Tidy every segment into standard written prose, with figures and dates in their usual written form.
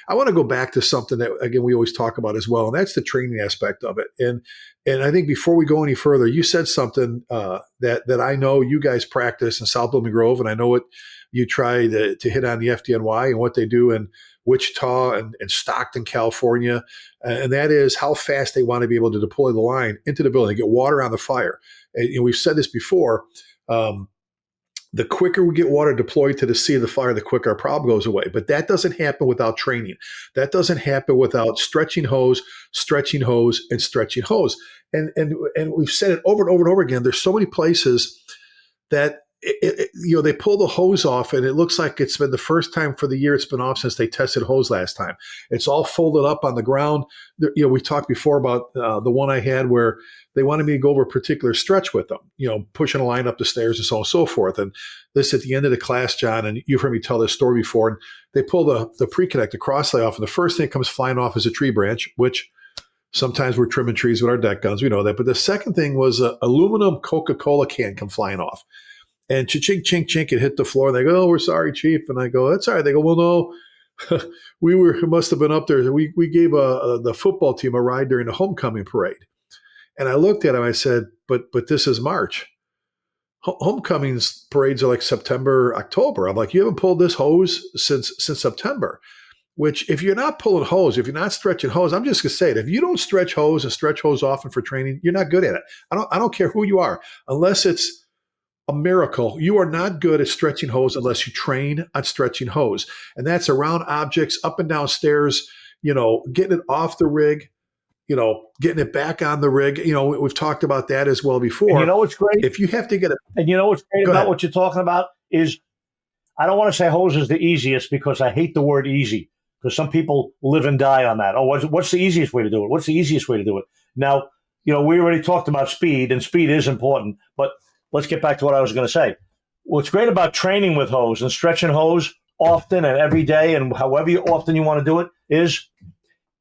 I want to go back to something that, again, we always talk about as well, and that's the training aspect of it. And I think before we go any further, you said something that I know you guys practice in South Blooming Grove, and I know what you try to hit on the FDNY and what they do in Wichita and Stockton, California, and that is how fast they want to be able to deploy the line into the building, get water on the fire. And we've said this before. The quicker we get water deployed to the sea of the fire, the quicker our problem goes away. But that doesn't happen without training. That doesn't happen without stretching hose, and stretching hose. And we've said it over and over and over again. There's so many places that they pull the hose off, and it looks like it's been the first time for the year it's been off since they tested hose last time. It's all folded up on the ground. We talked before about the one I had where they wanted me to go over a particular stretch with them, pushing a line up the stairs and so on and so forth. And this at the end of the class, John, and you've heard me tell this story before, and they pull the pre-connect, the Crosslay off, and the first thing that comes flying off is a tree branch, which sometimes we're trimming trees with our deck guns. We know that. But the second thing was an aluminum Coca-Cola can come flying off. And chink, chink, chink, it hit the floor. And they go, "Oh, we're sorry, Chief." And I go, "That's all right." They go, "Well, no, we must have been up there. We gave the football team a ride during the homecoming parade." And I looked at him. I said, "But this is March. Homecomings parades are like September, October." I'm like, "You haven't pulled this hose since September." Which, if you're not pulling hose, if you're not stretching hose, I'm just gonna say it. If you don't stretch hose and stretch hose often for training, you're not good at it. I don't care who you are, unless it's a miracle. You are not good at stretching hose unless you train on stretching hose. And that's around objects, up and down stairs, getting it off the rig, getting it back on the rig. We've talked about that as well before. And you know what's great? If you have to get it. And you know what's great about what you're talking about is, I don't want to say hose is the easiest, because I hate the word easy, because some people live and die on that. Oh, what's the easiest way to do it? What's the easiest way to do it? Now, we already talked about speed, and speed is important, but let's get back to what I was going to say. What's great about training with hose and stretching hose often and every day, and however often you want to do it, is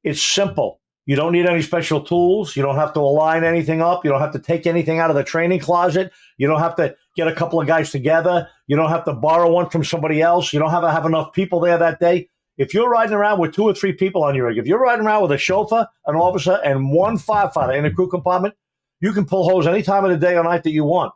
it's simple. You don't need any special tools. You don't have to align anything up. You don't have to take anything out of the training closet. You don't have to get a couple of guys together. You don't have to borrow one from somebody else. You don't have to have enough people there that day. If you're riding around with 2 or 3 people on your rig, if you're riding around with a chauffeur, an officer, and one firefighter in a crew compartment, you can pull hose any time of the day or night that you want.